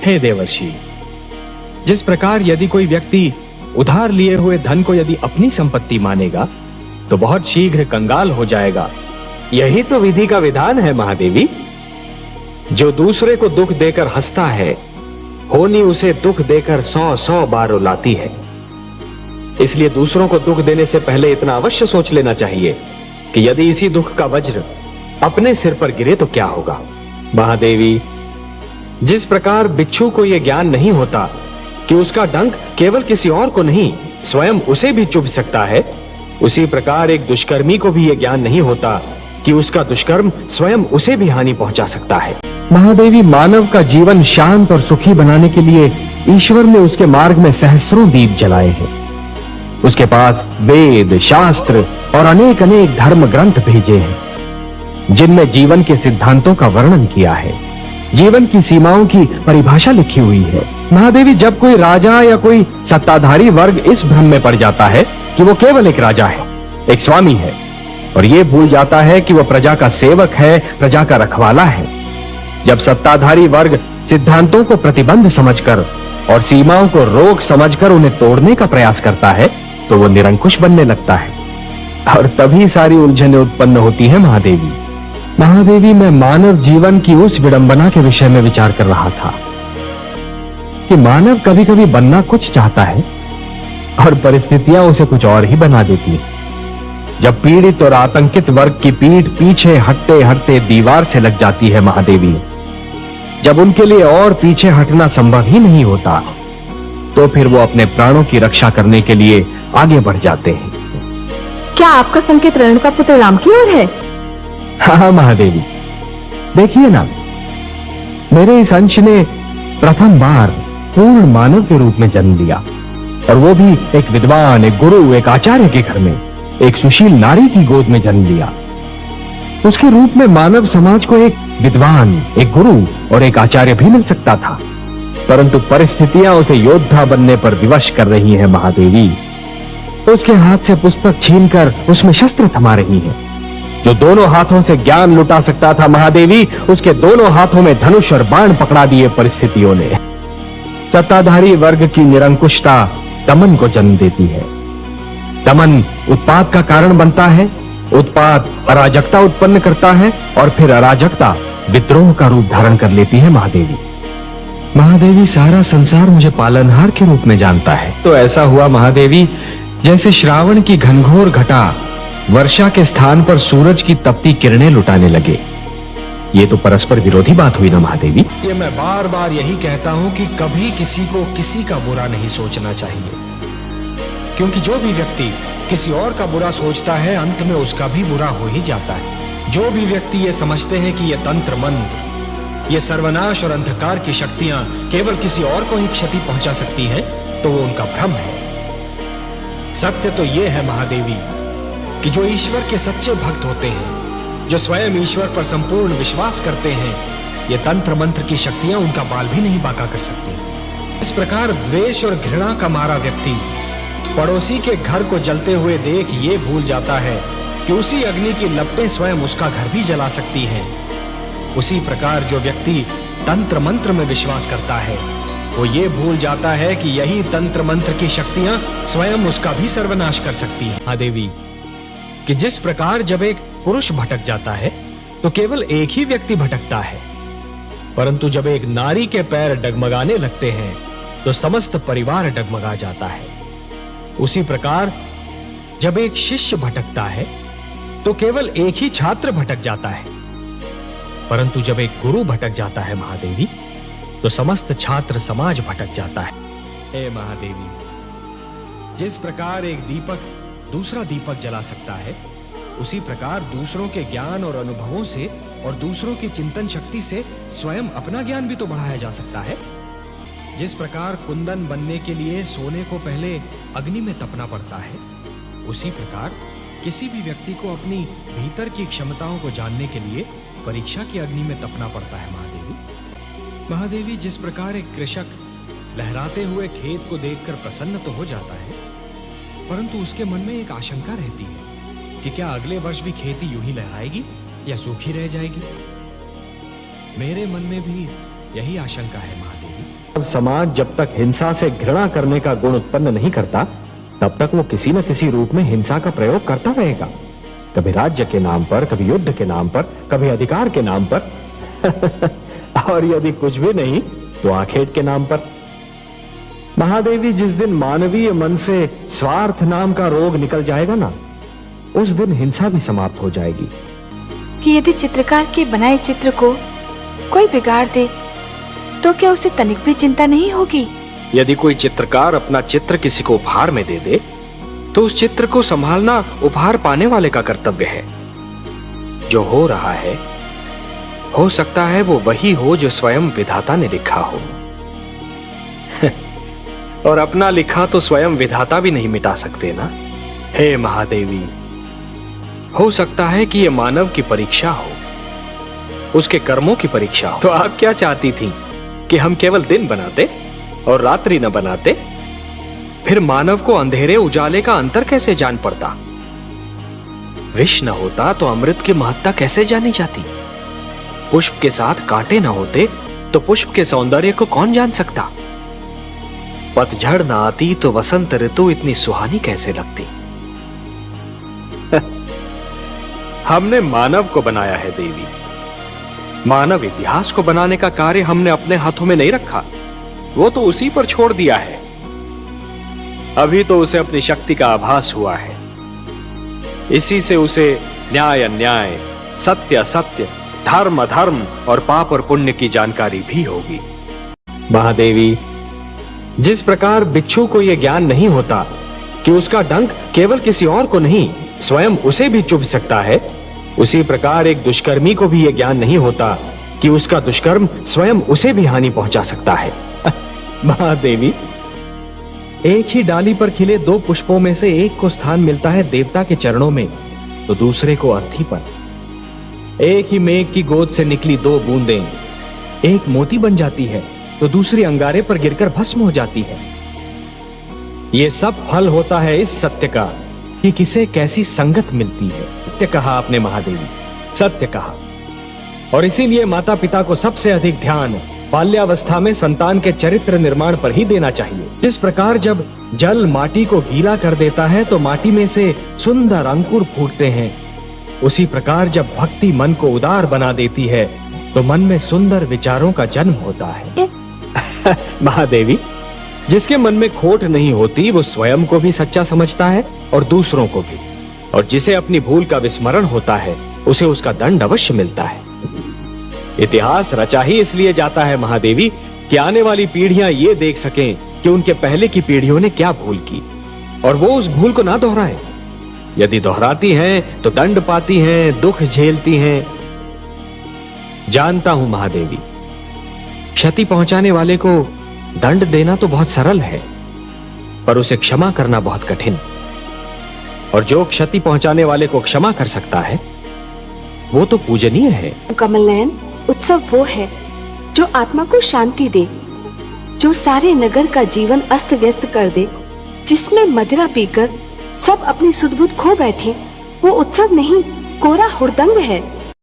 हे देवर्षि, जिस प्रकार यदि कोई व्यक्ति उधार लिए हुए धन को यदि अपनी संपत्ति मानेगा तो बहुत शीघ्र कंगाल हो जाएगा। यही तो विधि का विधान है महादेवी। जो दूसरे को दुख देकर हंसता है, होनी उसे दुख देकर 100 बार रुलाती है। इसलिए दूसरों को दुख देने से पहले इतना अवश्य सोच लेना चाहिए कि यदि इसी दुख का वज्र अपने सिर पर गिरे तो क्या होगा। महादेवी, जिस प्रकार बिच्छू को यह ज्ञान नहीं होता कि उसका डंक केवल किसी और को नहीं स्वयं उसे भी चुभ सकता है, उसी प्रकार एक दुष्कर्मी को भी यह ज्ञान नहीं होता कि उसका दुष्कर्म स्वयं उसे भी हानि पहुंचा सकता है। महादेवी, मानव का जीवन शांत और सुखी बनाने के लिए ईश्वर ने उसके मार्ग में सहस्रों दीप जलाए हैं। उसके पास वेद, शास्त्र और अनेक अनेक धर्म ग्रंथ भेजे हैं जिनमें जीवन के सिद्धांतों का वर्णन किया है, जीवन की सीमाओं की परिभाषा लिखी हुई है। महादेवी, जब कोई राजा या कोई सत्ताधारी वर्ग इस भ्रम में पड़ जाता है कि वो केवल एक राजा है, एक स्वामी है, और ये भूल जाता है कि वह प्रजा का सेवक है, प्रजा का रखवाला है, जब सत्ताधारी वर्ग सिद्धांतों को प्रतिबंध समझकर और सीमाओं को रोक समझकर उन्हें तोड़ने का प्रयास करता है तो वो निरंकुश बनने लगता है, और तभी सारी उलझनें उत्पन्न होती हैं। महादेवी, मैं मानव जीवन की उस विडंबना के विषय में विचार कर रहा था कि मानव कभी कभी बनना कुछ चाहता है और परिस्थितियां उसे कुछ और ही बना देती हैं। जब पीड़ित और आतंकित वर्ग की पीठ पीछे हटते हटते दीवार से लग जाती है महादेवी, जब उनके लिए और पीछे हटना संभव ही नहीं होता, तो फिर वो अपने प्राणों की रक्षा करने के लिए आगे बढ़ जाते हैं। क्या आपका संकेत रेणुका पुत्र राम की ओर है? हाँ महादेवी, देखिए ना, मेरे इस अंश ने प्रथम बार पूर्ण मानव के रूप में जन्म लिया, और वो भी एक विद्वान, एक गुरु, एक आचार्य के घर में, एक सुशील नारी की गोद में जन्म लिया। उसके रूप में मानव समाज को एक विद्वान, एक गुरु और एक आचार्य भी मिल सकता था, परंतु परिस्थितियां उसे योद्धा बनने पर विवश कर रही हैं महादेवी। उसके हाथ से पुस्तक छीनकर उसमें शस्त्र थमा रही हैं। जो दोनों हाथों से ज्ञान लुटा सकता था महादेवी, उसके दोनों हाथों में धनुष और बाण पकड़ा दिए परिस्थितियों ने। सत्ताधारी वर्ग की निरंकुशता दमन को जन्म देती है। दमन उत्पात का कारण बनता है, उत्पात अराजकता उत्पन्न करता है, और फिर अराजकता विद्रोह का रूप धारण कर लेती है महादेवी, सारा संसार मुझे पालनहार के रूप में जानता है। तो ऐसा हुआ महादेवी, जैसे श्रावण की घनघोर घटा वर्षा के स्थान पर सूरज की तपती किरणें लुटाने लगे। ये तो परस्पर विरोधी बात हुई ना महादेवी। ये मैं बार बार यही कहता हूं कि कभी किसी को किसी का बुरा नहीं सोचना चाहिए, क्योंकि जो भी व्यक्ति किसी और का बुरा सोचता है, अंत में उसका भी बुरा हो ही जाता है। जो भी व्यक्ति ये समझते हैं कि ये तंत्र मंत्र, ये सर्वनाश और अंधकार की शक्तियां केवल किसी और को ही क्षति पहुंचा सकती हैं, तो वो उनका भ्रम है। सत्य तो ये है महादेवी कि जो ईश्वर के सच्चे भक्त होते हैं, जो स्वयं ईश्वर पर संपूर्ण विश्वास करते हैं, ये तंत्र मंत्र की शक्तियां उनका बाल भी नहीं बांका कर सकती। इस प्रकार द्वेष और घृणा का मारा व्यक्ति पड़ोसी के घर को जलते हुए देख ये भूल जाता है कि उसी अग्नि की लपटें स्वयं उसका घर भी जला सकती हैं। उसी प्रकार जो व्यक्ति तंत्र मंत्र में विश्वास करता है, वो ये भूल जाता है कि यही तंत्र मंत्र की शक्तियां स्वयं उसका भी सर्वनाश कर सकती हैं। महादेवी, कि जिस प्रकार जब एक पुरुष भटक जाता है तो केवल एक ही व्यक्ति भटकता है, परंतु जब एक नारी के पैर डगमगाने लगते हैं तो समस्त परिवार डगमगा जाता है। उसी प्रकार जब एक शिष्य भटकता है तो केवल एक ही छात्र भटक जाता है, परंतु जब एक गुरु भटक जाता है महादेवी, तो समस्त छात्र समाज भटक जाता है। हे महादेवी, जिस प्रकार एक दीपक दूसरा दीपक जला सकता है, उसी प्रकार दूसरों के ज्ञान और अनुभवों से और दूसरों की चिंतन शक्ति से स्वयं अपना ज्ञान भी तो बढ़ाया जा सकता है। जिस प्रकार कुंदन बनने के लिए सोने को पहले अग्नि में तपना पड़ता है, उसी प्रकार किसी भी व्यक्ति को अपनी भीतर की क्षमताओं को जानने के लिए परीक्षा की अग्नि में तपना पड़ता है। महादेवी, जिस प्रकार एक कृषक लहराते हुए खेत को देखकर प्रसन्न तो हो जाता है, परंतु उसके मन में एक आशंका रहती है कि क्या अगले वर्ष भी खेती यूं ही लहराएगी या सूखी रह जाएगी। मेरे मन में भी यही आशंका है महादेवी। समाज जब तक हिंसा से घृणा करने का गुण उत्पन्न नहीं करता, तब तक वो किसी न किसी रूप में हिंसा का प्रयोग करता रहेगा। कभी राज्य के नाम पर, कभी युद्ध के नाम पर, कभी अधिकार के नाम पर और यदि कुछ भी नहीं तो आखेट के नाम पर। महादेवी, जिस दिन मानवीय मन से स्वार्थ नाम का रोग निकल जाएगा ना, उस दिन हिंसा भी समाप्त हो जाएगी। कि यदि चित्रकार के बनाए चित्र को कोई बिगाड़ दे तो क्या उसे तनिक भी चिंता नहीं होगी? यदि कोई चित्रकार अपना चित्र किसी को उपहार में दे दे तो उस चित्र को संभालना उपहार पाने वाले का कर्तव्य है। जो हो रहा है, हो सकता है वो वही हो जो स्वयं विधाता ने लिखा हो और अपना लिखा तो स्वयं विधाता भी नहीं मिटा सकते ना। हे महादेवी, हो सकता है कि ये मानव की परीक्षा हो, उसके कर्मों की परीक्षा हो। तो आप क्या चाहती थी कि हम केवल दिन बनाते और रात्रि न बनाते? फिर मानव को अंधेरे उजाले का अंतर कैसे जान पड़ता? विष न होता तो अमृत की महत्ता कैसे जानी जाती? पुष्प के साथ कांटे न होते तो पुष्प के सौंदर्य को कौन जान सकता? पतझड़ न आती तो वसंत ऋतु इतनी सुहानी कैसे लगती? हमने मानव को बनाया है देवी। मानव इतिहास को बनाने का कार्य हमने अपने हाथों में नहीं रखा, वो तो उसी पर छोड़ दिया है। अभी तो उसे अपनी शक्ति का आभास हुआ है, इसी से उसे न्याय अन्याय, सत्य असत्य, धर्म अधर्म और पाप और पुण्य की जानकारी भी होगी। महादेवी, जिस प्रकार बिच्छू को यह ज्ञान नहीं होता कि उसका डंक केवल किसी और को नहीं स्वयं उसे भी चुभ सकता है, उसी प्रकार एक दुष्कर्मी को भी यह ज्ञान नहीं होता कि उसका दुष्कर्म स्वयं उसे भी हानि पहुंचा सकता है। महादेवी, एक ही डाली पर खिले दो पुष्पों में से एक को स्थान मिलता है देवता के चरणों में तो दूसरे को अर्थी पर। एक ही मेघ की गोद से निकली दो बूंदें, एक मोती बन जाती है तो दूसरी अंगारे पर गिरकर भस्म हो जाती है। यह सब फल होता है इस सत्य का कि किसे कैसी संगत मिलती है। सत्य कहा आपने महादेवी, सत्य कहा। और इसीलिए माता पिता को सबसे अधिक ध्यान बाल्यावस्था में संतान के चरित्र निर्माण पर ही देना चाहिए। जिस प्रकार जब जल माटी को गीला कर देता है तो माटी में से सुंदर अंकुर फूटते हैं, उसी प्रकार जब भक्ति मन को उदार बना देती है तो मन में सुंदर विचारों का जन्म होता है। महादेवी, जिसके मन में खोट नहीं होती वो स्वयं को भी सच्चा समझता है और दूसरों को भी, और जिसे अपनी भूल का विस्मरण होता है उसे उसका दंड अवश्य मिलता है। इतिहास रचा ही इसलिए जाता है महादेवी कि आने वाली पीढ़ियां ये देख सकें कि उनके पहले की पीढ़ियों ने क्या भूल की और वो उस भूल को ना दोहराएं। यदि दोहराती हैं तो दंड पाती हैं, दुख झेलती हैं। जानता हूं महादेवी, क्षति पहुंचाने वाले को दंड देना तो बहुत सरल है, पर उसे क्षमा करना बहुत कठिन। और जो क्षति पहुंचाने वाले को क्षमा कर सकता है वो तो पूजनीय है। कमल नयन, उत्सव वो है जो आत्मा को शांति दे, जो सारे नगर का जीवन अस्त व्यस्त कर दे, जिसमें मदिरा पीकर सब अपनी सुध बुध खो बैठे। वो उत्सव नहीं, कोरा हुड़दंग है।